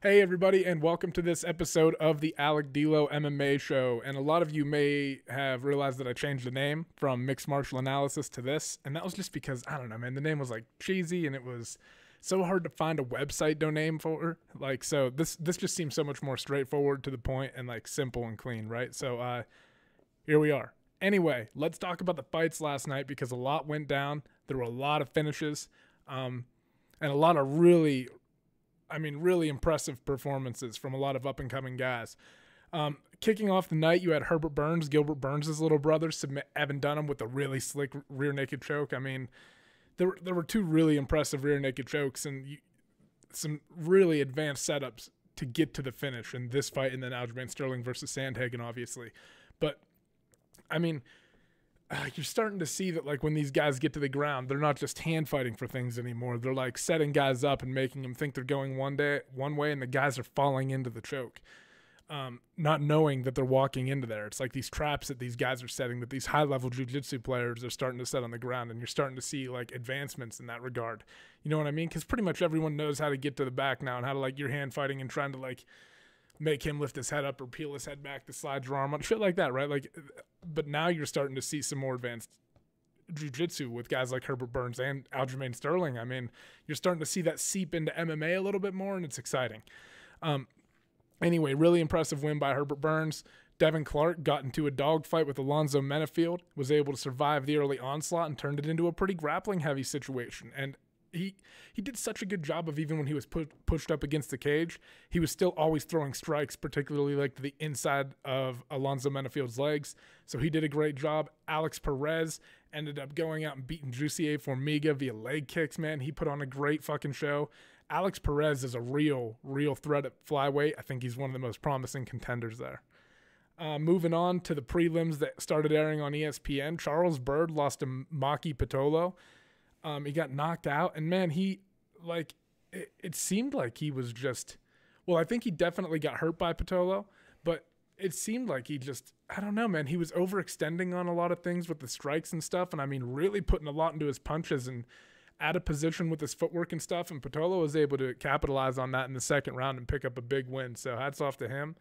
Hey everybody, and welcome to this episode of the Alec MMA show. And a lot of you may have realized that I changed the name from Mixed Martial Analysis to this, and that was just because I don't know, man. The name was like cheesy, and it was so hard to find a website domain for. So this just seems so much more straightforward, to the point, and like simple and clean, right? So here we are. Anyway, let's talk about the fights last night because a lot went down. There were a lot of finishes, and a lot of really impressive performances from a lot of up-and-coming guys. Kicking off the night, you had Herbert Burns, Gilbert Burns' little brother, submit Evan Dunham with a really slick rear naked choke. I mean, there were two really impressive rear naked chokes and some really advanced setups to get to the finish in this fight, and then Aljamain Sterling versus Sandhagen, obviously. But, I mean, you're starting to see that, like, when these guys get to the ground, they're not just hand fighting for things anymore. They're like setting guys up and making them think they're going one way, and the guys are falling into the choke, not knowing that they're walking into there. It's like these traps that these guys are setting, that these high-level jiu-jitsu players are starting to set on the ground, and you're starting to see like advancements in that regard. You know what I mean? Because pretty much everyone knows how to get to the back now and how to, like, you're hand fighting and trying to, like, make him lift his head up or peel his head back to slide your arm on, shit like that, right? Like, but now you're starting to see some more advanced jiu-jitsu with guys like Herbert Burns and Aljamain Sterling. I mean, you're starting to see that seep into MMA a little bit more, and it's exciting. Anyway, really impressive win by Herbert Burns. Devin Clark got into a dogfight with Alonzo Menafield, was able to survive the early onslaught and turned it into a pretty grappling-heavy situation. And he did such a good job of, even when he was pushed up against the cage, he was still always throwing strikes, particularly like to the inside of Alonzo Menafield's legs. So he did a great job. Alex Perez ended up going out and beating Jussier Formiga via leg kicks, man. He put on a great fucking show. Alex Perez is a real threat at flyweight. I think he's one of the most promising contenders there. Moving on to the prelims that started airing on ESPN, Charles Byrd lost to Maki Pitolo. He got knocked out, and man, it seemed like he was just, well, I think he definitely got hurt by Pitolo, but it seemed like I don't know, man, he was overextending on a lot of things with the strikes and stuff, and I mean, really putting a lot into his punches and out of position with his footwork and stuff, and Pitolo was able to capitalize on that in the second round and pick up a big win, so hats off to him.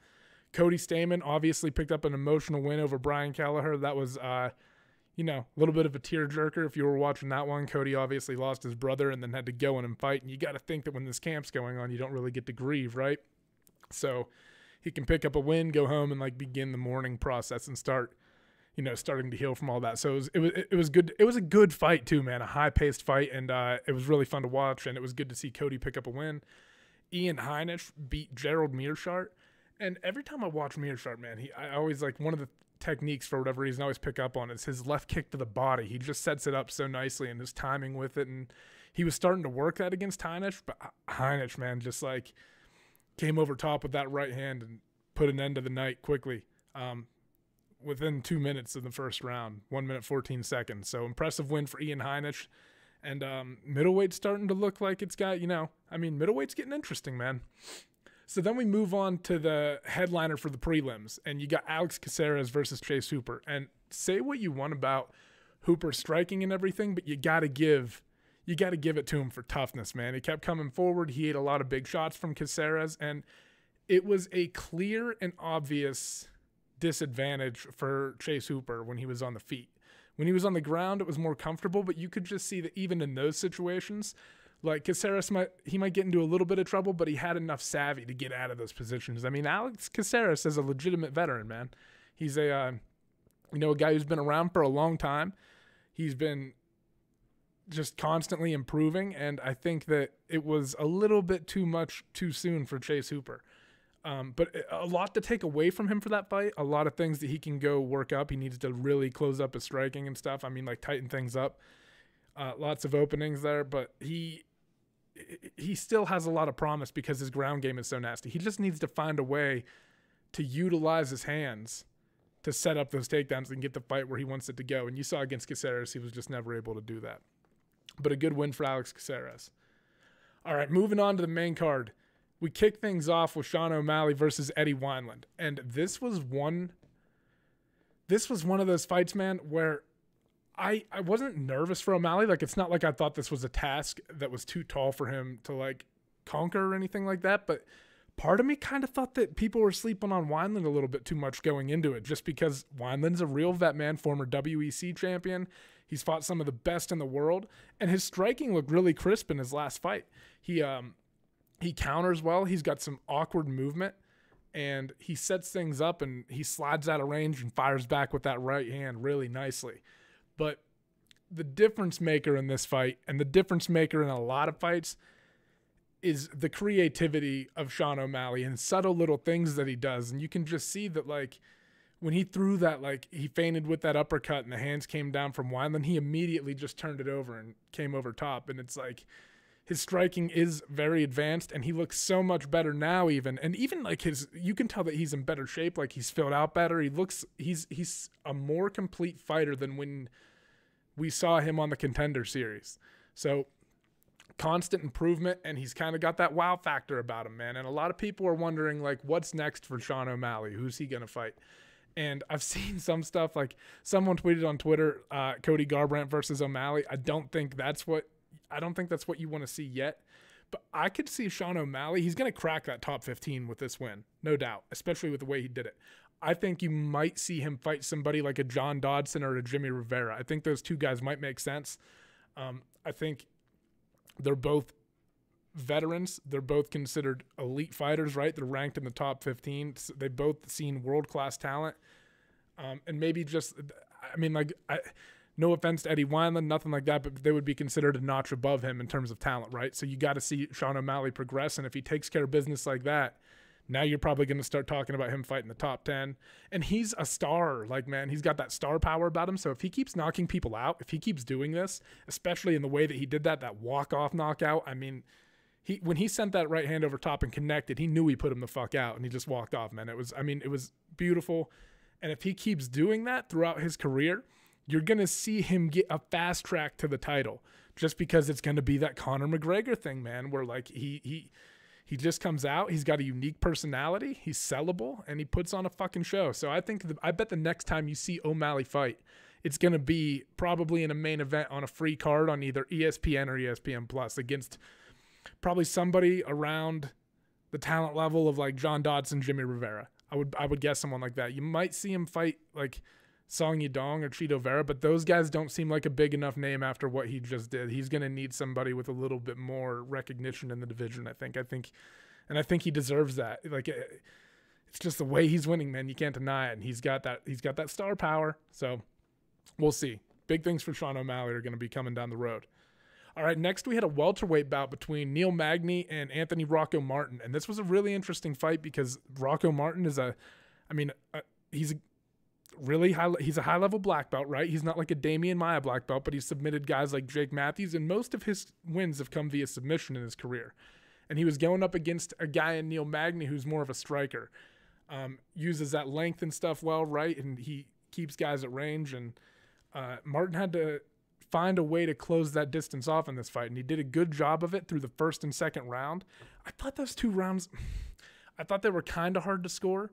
Cody Stamann obviously picked up an emotional win over Brian Kelleher. That was, a little bit of a tearjerker if you were watching that one. Cody obviously lost his brother and then had to go in and fight. And you got to think that when this camp's going on, you don't really get to grieve, right? So he can pick up a win, go home, and like begin the mourning process and start, starting to heal from all that. So it was good. It was a good fight too, man. A high-paced fight, and it was really fun to watch. And it was good to see Cody pick up a win. Ian Heinisch beat Gerald Meerschaert. And every time I watch Meerschaert, man, I always, like, one of the techniques, for whatever reason, I always pick up on is his left kick to the body. He just sets it up so nicely, and his timing with it, and he was starting to work that against Heinisch, but Heinisch, man, just like came over top with that right hand and put an end to the night quickly, within 2 minutes of the first round, 1 minute 14 seconds. So impressive win for Ian Heinisch, and middleweight's starting to look like it's got, middleweight's getting interesting, man. So then we move on to the headliner for the prelims, and you got Alex Caceres versus Chase Hooper. And say what you want about Hooper's striking and everything, but you got to give it to him for toughness, man. He kept coming forward. He ate a lot of big shots from Caceres, and it was a clear and obvious disadvantage for Chase Hooper when he was on the feet. When he was on the ground, it was more comfortable, but you could just see that even in those situations, like, Caceres might get into a little bit of trouble, but he had enough savvy to get out of those positions. I mean, Alex Caceres is a legitimate veteran, man. He's a guy who's been around for a long time. He's been just constantly improving, and I think that it was a little bit too much too soon for Chase Hooper. But a lot to take away from him for that fight. A lot of things that he can go work up. He needs to really close up his striking and stuff. I mean, like, tighten things up. Lots of openings there, but he still has a lot of promise because his ground game is so nasty. He just needs to find a way to utilize his hands to set up those takedowns and get the fight where he wants it to go. And you saw against Caceres, he was just never able to do that. But a good win for Alex Caceres. All right, moving on to the main card. We kick things off with Sean O'Malley versus Eddie Wineland. And this was one of those fights, man, where I wasn't nervous for O'Malley. Like, it's not like I thought this was a task that was too tall for him to, like, conquer or anything like that. But part of me kind of thought that people were sleeping on Wineland a little bit too much going into it, just because Wineland's a real vet, man, former WEC champion. He's fought some of the best in the world, and his striking looked really crisp in his last fight. He counters well. He's got some awkward movement, and he sets things up, and he slides out of range and fires back with that right hand really nicely. But the difference maker in this fight, and the difference maker in a lot of fights, is the creativity of Sean O'Malley and subtle little things that he does. And you can just see that, like, when he threw that, like, he feinted with that uppercut and the hands came down from Wineland, he immediately just turned it over and came over top. And it's like, his striking is very advanced, and he looks so much better now even. And even, like, you can tell that he's in better shape. Like, he's filled out better. He's a more complete fighter than when we saw him on the Contender Series. So, constant improvement, and he's kind of got that wow factor about him, man. And a lot of people are wondering, like, what's next for Sean O'Malley? Who's he going to fight? And I've seen some stuff, like someone tweeted on Twitter, Cody Garbrandt versus O'Malley. I don't think that's what you want to see yet. But I could see Sean O'Malley. He's going to crack that top 15 with this win, no doubt, especially with the way he did it. I think you might see him fight somebody like a John Dodson or a Jimmy Rivera. I think those two guys might make sense. I think they're both veterans. They're both considered elite fighters, right? They're ranked in the top 15. They've both seen world-class talent. And maybe just, I mean, like, no offense to Eddie Wineland, nothing like that, but they would be considered a notch above him in terms of talent, right? So you got to see Sean O'Malley progress, and if he takes care of business like that, now you're probably going to start talking about him fighting the top 10. And he's a star. Like, man, he's got that star power about him. So if he keeps knocking people out, if he keeps doing this, especially in the way that he did that walk-off knockout, I mean, when he sent that right hand over top and connected, he knew he put him the fuck out, and he just walked off, man. It was beautiful. And if he keeps doing that throughout his career, you're going to see him get a fast track to the title, just because it's going to be that Conor McGregor thing, man, where, like, he just comes out, he's got a unique personality, he's sellable, and he puts on a fucking show. So I bet the next time you see O'Malley fight, it's going to be probably in a main event on a free card on either ESPN or ESPN Plus against probably somebody around the talent level of, like, John Dodson, Jimmy Rivera. I would guess someone like that. You might see him fight, like, Song Yadong or Cheeto Vera, but those guys don't seem like a big enough name after what he just did. He's going to need somebody with a little bit more recognition in the division, I think he deserves that. Like, it's just the way he's winning, man. You can't deny it. And he's got that star power. So we'll see. Big things for Sean O'Malley are going to be coming down the road. All right, next we had a welterweight bout between Neil Magny and Anthony Rocco Martin. And this was a really interesting fight because Rocco Martin is he's a high-level black belt, right? He's not like a Damian Maia black belt, but he's submitted guys like Jake Matthews, and most of his wins have come via submission in his career. And he was going up against a guy in Neil Magny who's more of a striker, uses that length and stuff well, right? And he keeps guys at range, and Martin had to find a way to close that distance off in this fight, and he did a good job of it through the first and second round. I thought those two rounds, I thought they were kind of hard to score,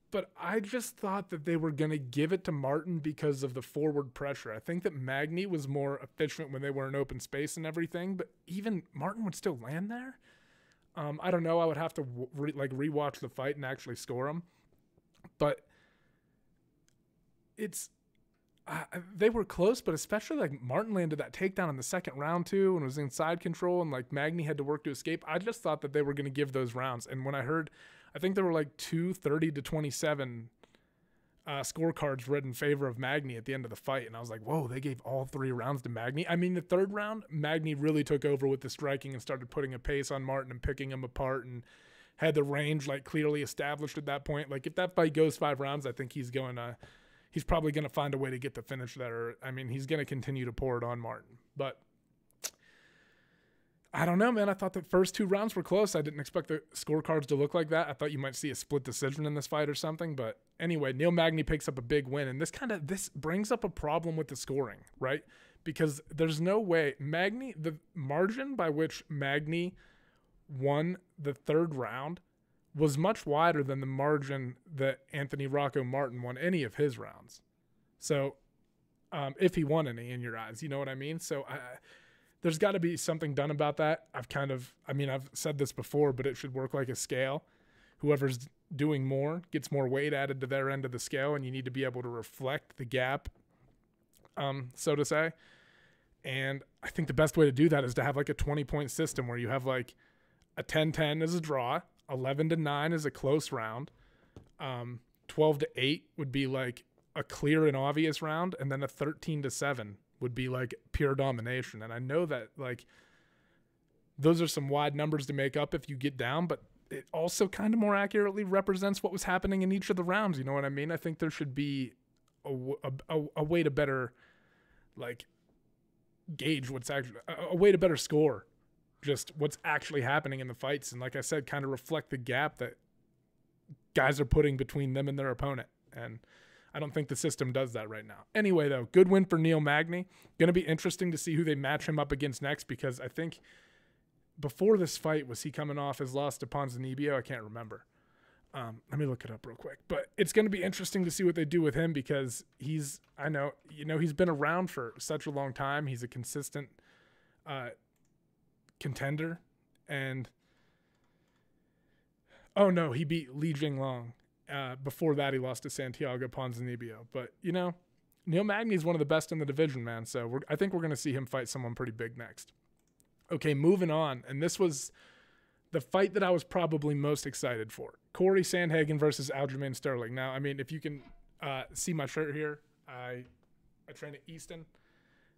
but I just thought that they were going to give it to Martin because of the forward pressure. I think that Magny was more efficient when they were in open space and everything, but even Martin would still land there. I don't know. I would have to rewatch the fight and actually score them. But they were close, but especially, like, Martin landed that takedown in the second round too and was in side control, and, like, Magny had to work to escape. I just thought that they were going to give those rounds. And when I heard, I think there were like 30-27 scorecards read in favor of Magny at the end of the fight. And I was like, whoa, they gave all three rounds to Magny. I mean, the third round, Magny really took over with the striking and started putting a pace on Martin and picking him apart and had the range, like, clearly established at that point. Like, if that fight goes 5 rounds, I think he's probably going to find a way to get the finish there. I mean, he's going to continue to pour it on Martin. But I don't know, man. I thought the first 2 rounds were close. I didn't expect the scorecards to look like that. I thought you might see a split decision in this fight or something. But anyway, Neil Magny picks up a big win. And this brings up a problem with the scoring, right? Because there's no way the margin by which Magny won the third round was much wider than the margin that Anthony Rocco Martin won any of his rounds. So if he won any in your eyes, you know what I mean? So there's got to be something done about that. I've said this before, but it should work like a scale. Whoever's doing more gets more weight added to their end of the scale, and you need to be able to reflect the gap, so to say. And I think the best way to do that is to have like a 20-point system where you have like a 10-10 as a draw, 11-9 is a close round, 12-8 would be like a clear and obvious round, and then a 13-7 would be like pure domination. And I know that like those are some wide numbers to make up if you get down, but it also kind of more accurately represents what was happening in each of the rounds. You know what I mean? I think there should be a way to better like gauge what's actually a way to better score just what's actually happening in the fights. And like I said, kind of reflect the gap that guys are putting between them and their opponent. And I don't think the system does that right now. Anyway, though, good win for Neil Magny. Going to be interesting to see who they match him up against next, because I think before this fight, was he coming off his loss to Ponzinibbio? I can't remember. Let me look it up real quick. But it's going to be interesting to see what they do with him, because he's been around for such a long time. He's a consistent contender. And, oh, no, he beat Li Jinglong. Before that, he lost to Santiago Ponzinibbio. But, Neil Magny is one of the best in the division, man. So I think we're going to see him fight someone pretty big next. Okay, moving on. And this was the fight that I was probably most excited for. Corey Sandhagen versus Aljamain Sterling. Now, I mean, if you can see my shirt here, I train at Easton.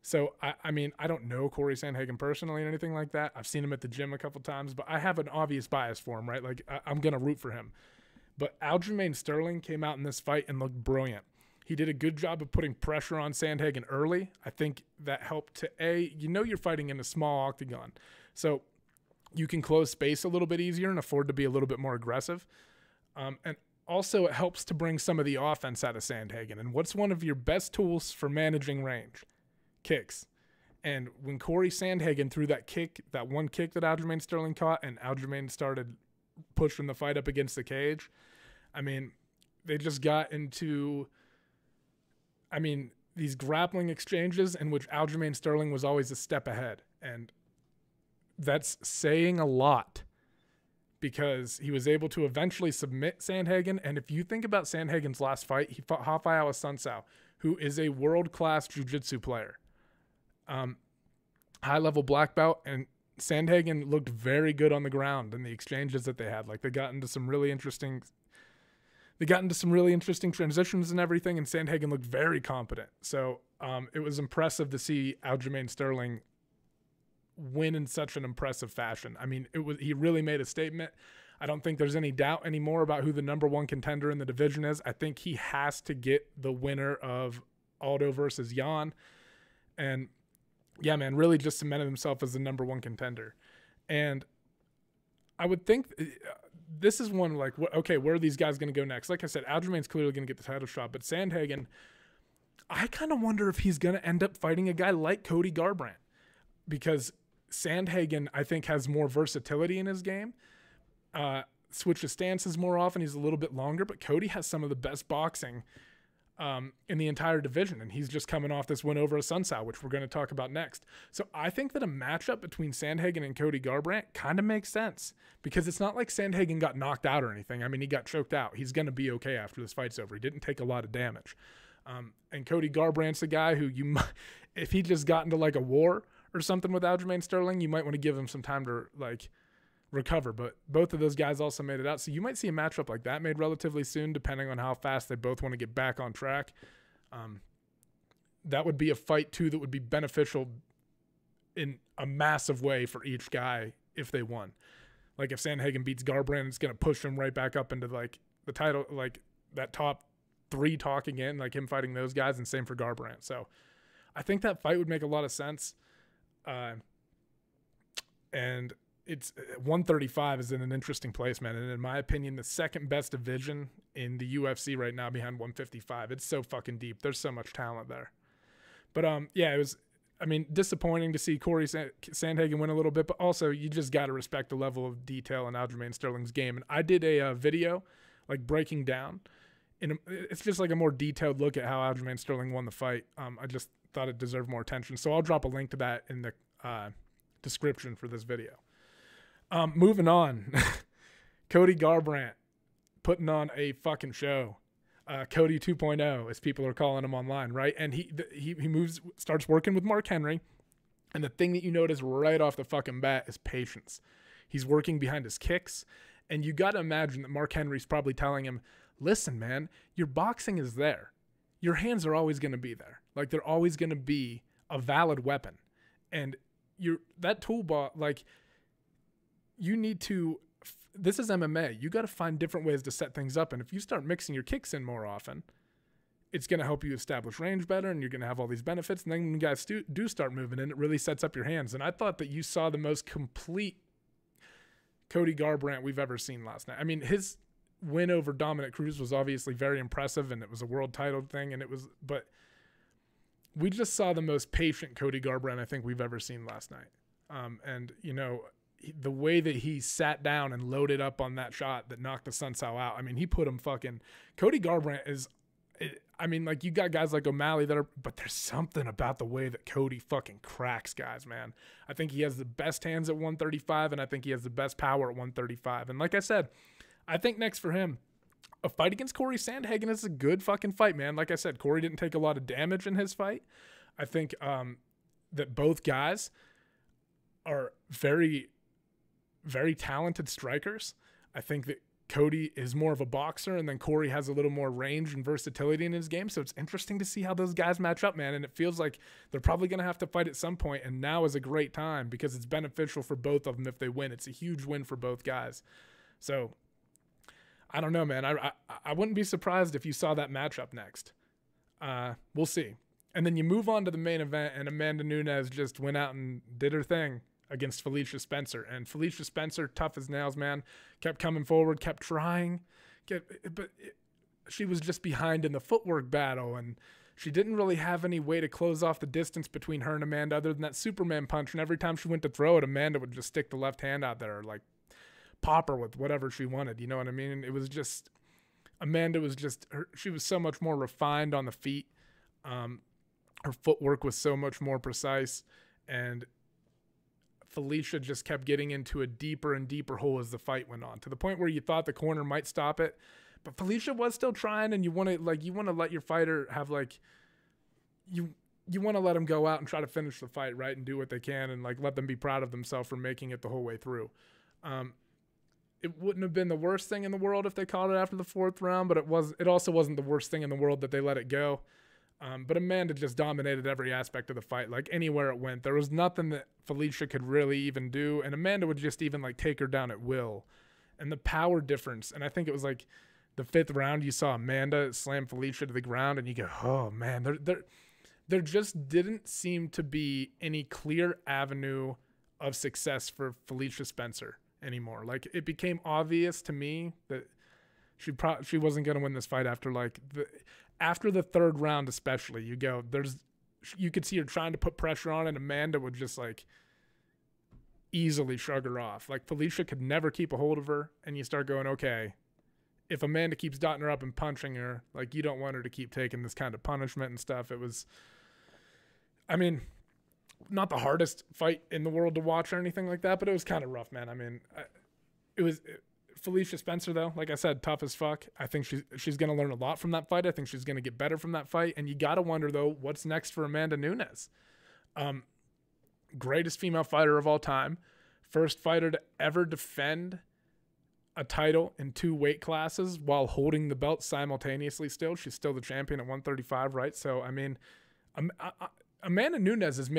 So, I don't know Corey Sandhagen personally or anything like that. I've seen him at the gym a couple times, but I have an obvious bias for him, right? Like, I'm going to root for him. But Aljamain Sterling came out in this fight and looked brilliant. He did a good job of putting pressure on Sandhagen early. I think that helped to, you're fighting in a small octagon. So you can close space a little bit easier and afford to be a little bit more aggressive. And also it helps to bring some of the offense out of Sandhagen. And what's one of your best tools for managing range? Kicks. And when Corey Sandhagen threw that one kick that Aljamain Sterling caught, and Aljamain started pushing the fight up against the cage, they just got into, these grappling exchanges in which Aljamain Sterling was always a step ahead. And that's saying a lot, because he was able to eventually submit Sandhagen. And if you think about Sandhagen's last fight, he fought Rafael Assunção, who is a world-class jiu-jitsu player. High-level black belt, and Sandhagen looked very good on the ground in the exchanges that they had. Like, they got into some really interesting transitions and everything, and Sandhagen looked very competent. So it was impressive to see Aljamain Sterling win in such an impressive fashion. He really made a statement. I don't think there's any doubt anymore about who the number one contender in the division is. I think he has to get the winner of Aldo versus Jan. And yeah, man, really just cemented himself as the number one contender. And I would think this is one like, okay, where are these guys going to go next? Like I said, Aljamain's clearly going to get the title shot, but Sandhagen, I kind of wonder if he's going to end up fighting a guy like Cody Garbrandt, because Sandhagen, I think, has more versatility in his game, switches stances more often. He's a little bit longer, but Cody has some of the best boxing in the entire division, and he's just coming off this win over Assunção, which we're going to talk about next. So I think that a matchup between Sandhagen and Cody Garbrandt kind of makes sense, because it's not like Sandhagen got knocked out or anything. He got choked out. He's going to be okay after this fight's over. He didn't take a lot of damage. And Cody Garbrandt's a guy who you might, if he just got into like a war or something with Aljamain Sterling, you might want to give him some time to like recover. But both of those guys also made it out. So you might see a matchup like that made relatively soon, depending on how fast they both want to get back on track. That would be a fight too that would be beneficial in a massive way for each guy if they won. Like if Sandhagen beats Garbrandt, it's going to push him right back up into like the title, like that top 3 talk again, like him fighting those guys, and same for Garbrandt. So I think that fight would make a lot of sense. And it's 135 is in an interesting place, man. And in my opinion, the second best division in the UFC right now behind 155. It's so fucking deep. There's so much talent there. But yeah, it was, disappointing to see Corey Sandhagen win a little bit, but also you just got to respect the level of detail in Aljamain Sterling's game. And I did a video like breaking down, it's just like a more detailed look at how Aljamain Sterling won the fight. I just thought it deserved more attention. So I'll drop a link to that in the description for this video. Moving on. Cody Garbrandt putting on a fucking show. Cody 2.0, as people are calling him online, right? And he starts working with Mark Henry. And the thing that you notice right off the fucking bat is patience. He's working behind his kicks. And you got to imagine that Mark Henry's probably telling him, listen, man, your boxing is there. Your hands are always going to be there. Like, they're always going to be a valid weapon. And that toolbox, like, you need to, this is MMA. You got to find different ways to set things up. And if you start mixing your kicks in more often, it's going to help you establish range better, and you're going to have all these benefits. And then when you guys do start moving in, it really sets up your hands. And I thought that you saw the most complete Cody Garbrandt we've ever seen last night. I mean, his win over Dominic Cruz was obviously very impressive, and it was a world title thing, but we just saw the most patient Cody Garbrandt I think we've ever seen last night. And, you know, the way that he sat down and loaded up on that shot that knocked the Sun Tzu out, I mean, he put him fucking – Cody Garbrandt is – I mean, like, you got guys like O'Malley but there's something about the way that Cody fucking cracks guys, man. I think he has the best hands at 135, and I think he has the best power at 135. And like I said, I think next for him, a fight against Corey Sandhagen is a good fucking fight, man. Like I said, Corey didn't take a lot of damage in his fight. I think that both guys are very, very talented strikers. I think that Cody is more of a boxer, and then Corey has a little more range and versatility in his game. So it's interesting to see how those guys match up, man. And it feels like they're probably going to have to fight at some point, and now is a great time because it's beneficial for both of them if they win. It's a huge win for both guys. So I don't know, man. I wouldn't be surprised if you saw that matchup next. We'll see. And then you move on to the main event, and Amanda Nunes just went out and did her thing against Felicia Spencer. And Felicia Spencer, tough as nails, man, kept coming forward, kept trying. But she was just behind in the footwork battle, and she didn't really have any way to close off the distance between her and Amanda other than that Superman punch. And every time she went to throw it, Amanda would just stick the left hand out there, like pop her with whatever she wanted. You know what I mean? It was just, Amanda was just, she was so much more refined on the feet. Her footwork was so much more precise, and Felicia just kept getting into a deeper and deeper hole as the fight went on, to the point where you thought the corner might stop it, but Felicia was still trying. And you want to let your fighter have, like, you want to let them go out and try to finish the fight, right, and do what they can, and, like, let them be proud of themselves for making it the whole way through. It wouldn't have been the worst thing in the world if they called it after the fourth round, but it also wasn't the worst thing in the world that they let it go. But Amanda just dominated every aspect of the fight. Like, anywhere it went, there was nothing that Felicia could really even do. And Amanda would just even, like, take her down at will. And the power difference, and I think it was like the fifth round, you saw Amanda slam Felicia to the ground, and you go, oh man, there just didn't seem to be any clear avenue of success for Felicia Spencer anymore. Like, it became obvious to me that she wasn't going to win this fight after the third round, especially. You could see her trying to put pressure on, and Amanda would just, like, easily shrug her off. Like, Felicia could never keep a hold of her, and you start going, okay, if Amanda keeps dotting her up and punching her, like, you don't want her to keep taking this kind of punishment and stuff. It was, I mean, not the hardest fight in the world to watch or anything like that, but it was kind of rough, man. I mean, Felicia Spencer, though, like I said, tough as fuck. I think she's going to learn a lot from that fight. I think she's going to get better from that fight. And you got to wonder, though, what's next for Amanda Nunes? Greatest female fighter of all time. First fighter to ever defend a title in 2 weight classes while holding the belt simultaneously still. She's still the champion at 135, right? So, I mean, Amanda Nunes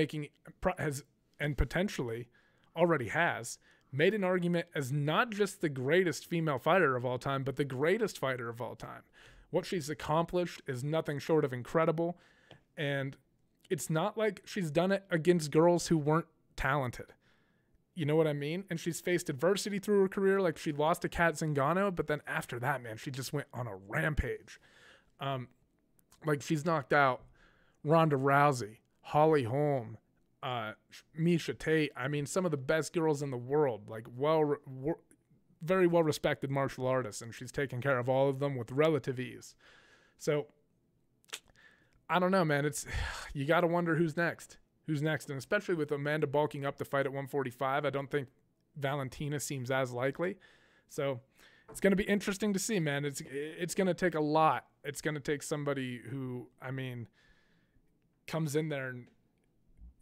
and potentially already has made an argument as not just the greatest female fighter of all time, but the greatest fighter of all time. What she's accomplished is nothing short of incredible, and it's not like she's done it against girls who weren't talented. You know what I mean? And she's faced adversity through her career, like she lost to Kat Zingano, but then after that, man, she just went on a rampage. Like, she's knocked out Ronda Rousey, Holly Holm, Miesha Tate. I mean, some of the best girls in the world, like very well respected martial artists, and she's taken care of all of them with relative ease. So I don't know, man. You got to wonder who's next. who's next. And especially with Amanda bulking up to fight at 145, I don't think Valentina seems as likely. So it's going to be interesting to see, man. It's going to take a lot. It's going to take somebody who, I mean, comes in there and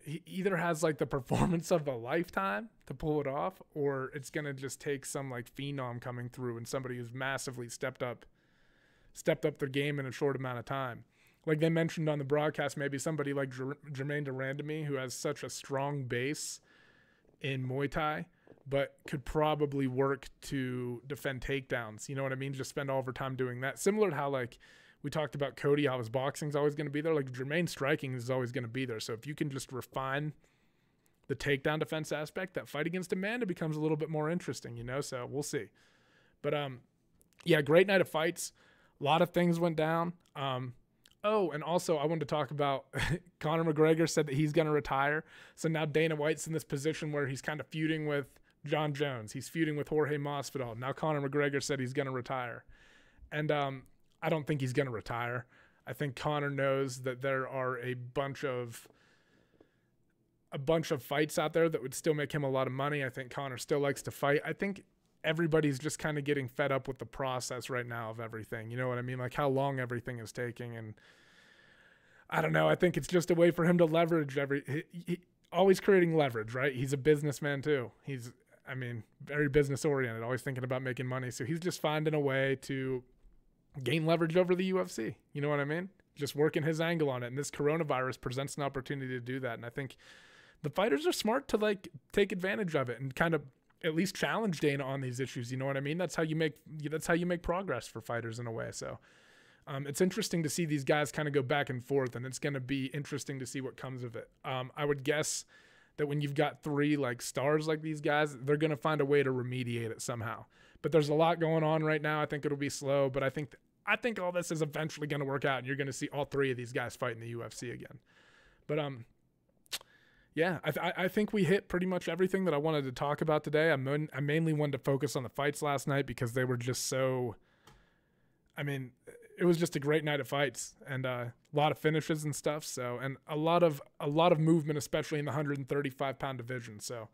he either has like the performance of a lifetime to pull it off, or it's going to just take some like phenom coming through and somebody who's massively stepped up their game in a short amount of time. Like they mentioned on the broadcast, maybe somebody like Jermaine Durandamy, who has such a strong base in Muay Thai, but could probably work to defend takedowns. You know what I mean? Just spend all of her time doing that. Similar to how, like, we talked about Cody, how his boxing's always going to be there. Like, Jermaine's striking is always going to be there. So if you can just refine the takedown defense aspect, that fight against Amanda becomes a little bit more interesting, you know? So we'll see. But, yeah, great night of fights. A lot of things went down. Oh, and also I wanted to talk about Conor McGregor said that he's going to retire. So now Dana White's in this position where he's kind of feuding with John Jones. He's feuding with Jorge Masvidal. Now Conor McGregor said he's going to retire. And I don't think he's going to retire. I think Conor knows that there are a bunch of fights out there that would still make him a lot of money. I think Conor still likes to fight. I think everybody's just kind of getting fed up with the process right now of everything. You know what I mean? Like how long everything is taking. And I don't know. I think it's just a way for him to leverage he always creating leverage, right? He's a businessman too. He's, I mean, very business oriented, always thinking about making money. So he's just finding a way to gain leverage over the UFC. You know what I mean? Just working his angle on it. And this coronavirus presents an opportunity to do that. And I think the fighters are smart to like take advantage of it and kind of at least challenge Dana on these issues. You know what I mean? That's how you make progress for fighters in a way. So it's interesting to see these guys kind of go back and forth, and it's going to be interesting to see what comes of it. I would guess that when you've got three like stars like these guys, they're going to find a way to remediate it somehow. But there's a lot going on right now. I think it'll be slow, but I think all this is eventually going to work out, and you're going to see all three of these guys fight in the UFC again. But yeah, I think we hit pretty much everything that I wanted to talk about today. I mainly wanted to focus on the fights last night because they were just so, I mean, it was just a great night of fights and a lot of finishes and stuff. So, and a lot of movement, especially in the 135-pound division. So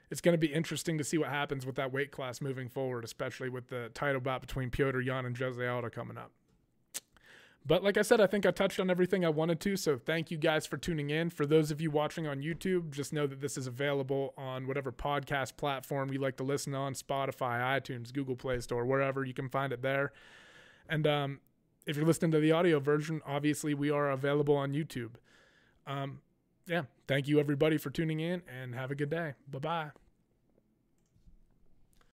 it's going to be interesting to see what happens with that weight class moving forward, especially with the title bout between Petr Yan and Jose Aldo coming up. But like I said, I think I touched on everything I wanted to, so thank you guys for tuning in. For those of you watching on YouTube, just know that this is available on whatever podcast platform you like to listen on, Spotify, iTunes, Google Play Store, wherever you can find it there. And if you're listening to the audio version, obviously we are available on YouTube. Yeah, thank you everybody for tuning in, and have a good day. Bye-bye.